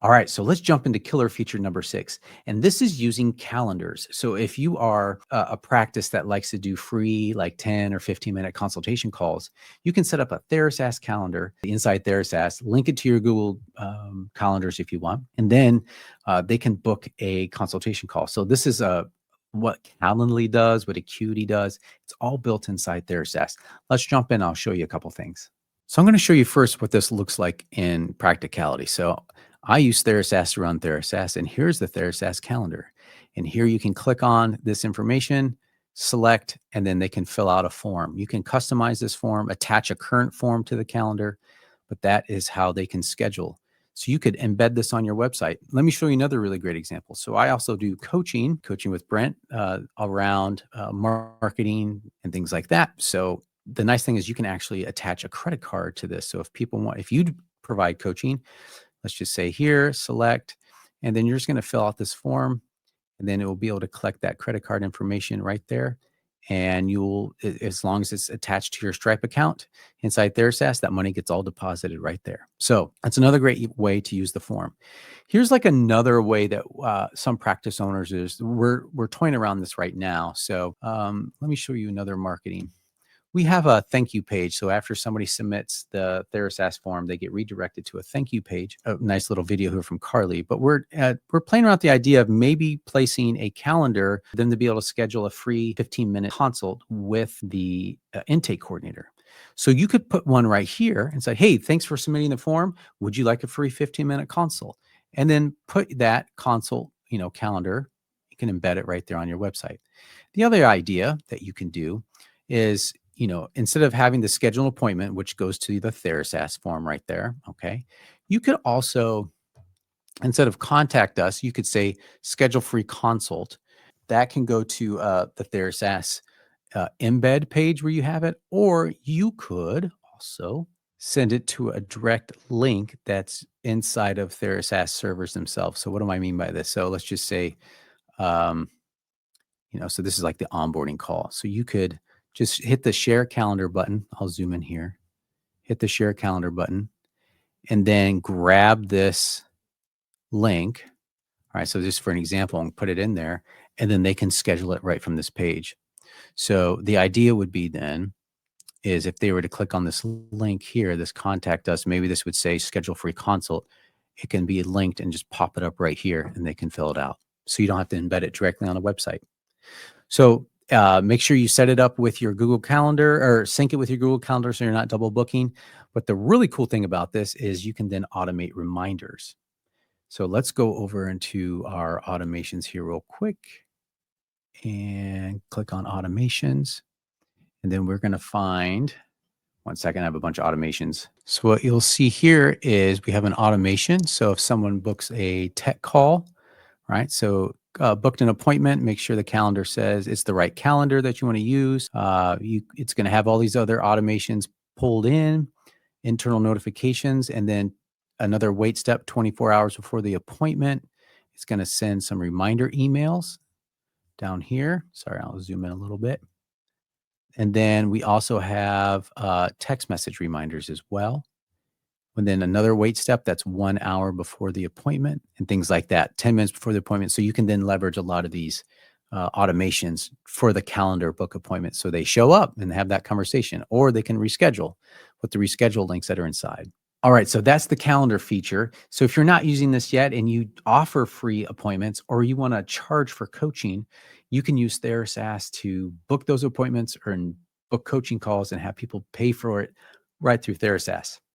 All right, so let's jump into killer feature number 6. And this is using calendars. So if you are a practice that likes to do free, like 10 or 15-minute consultation calls, you can set up a TheraSaaS calendar inside TheraSaaS, link it to your Google calendars if you want, and then they can book a consultation call. So this is what Calendly does, what Acuity does. It's all built inside TheraSaaS. Let's jump in. I'll show you a couple things. So I'm going to show you first what this looks like in practicality. So I use TheraSaaS to run TheraSaaS, and here's the TheraSaaS calendar. And here you can click on this information, select, and then they can fill out a form. You can customize this form, attach a current form to the calendar, but that is how they can schedule. So you could embed this on your website. Let me show you another really great example. So I also do coaching with Brent around marketing and things like that. So the nice thing is you can actually attach a credit card to this. So if you provide coaching, let's just say here, select, and then you're just going to fill out this form, and then it will be able to collect that credit card information right there. And as long as it's attached to your Stripe account inside TheraSaaS, that money gets all deposited right there. So that's another great way to use the form. Here's like another way that some practice owners we're toying around this right now. So let me show you another marketing. We have a thank you page. So after somebody submits the TheraSaaS form, they get redirected to a thank you page. A nice little video here from Carly. But we're playing around with the idea of maybe placing a calendar for them to be able to schedule a free 15-minute consult with the intake coordinator. So you could put one right here and say, hey, thanks for submitting the form. Would you like a free 15-minute consult? And then put that consult, calendar. You can embed it right there on your website. The other idea that you can do is, instead of having to schedule an appointment, which goes to the TheraSaaS form right there, okay, you could also, instead of contact us, you could say schedule free consult. That can go to the TheraSaaS embed page where you have it, or you could also send it to a direct link that's inside of TheraSaaS servers themselves. So what do I mean by this? So let's just say, um, so this is like the onboarding call. So you could just hit the share calendar button. I'll zoom in here, hit the share calendar button, and then grab this link. All right. So just for an example, and put it in there, and then they can schedule it right from this page. So the idea would be then is if they were to click on this link here, this contact us, maybe this would say schedule free consult. It can be linked and just pop it up right here and they can fill it out. So you don't have to embed it directly on the website. So make sure you set it up with your Google Calendar or sync it with your Google Calendar so you're not double booking. But the really cool thing about this is you can then automate reminders. So let's go over into our automations here real quick and click on automations. And then we're going to find, one second, I have a bunch of automations. So what you'll see here is we have an automation. So if someone books a tech call, right? So booked an appointment, make sure the calendar says it's the right calendar that you want to use. It's going to have all these other automations pulled in, internal notifications, and then another wait step 24 hours before the appointment. It's going to send some reminder emails down here. Sorry, I'll zoom in a little bit. And then we also have text message reminders as well. And then another wait step that's 1 hour before the appointment and things like that, 10 minutes before the appointment. So you can then leverage a lot of these automations for the calendar book appointment. So they show up and have that conversation, or they can reschedule with the reschedule links that are inside. All right, so that's the calendar feature. So if you're not using this yet and you offer free appointments or you want to charge for coaching, you can use TheraSaaS to book those appointments or book coaching calls and have people pay for it right through TheraSaaS.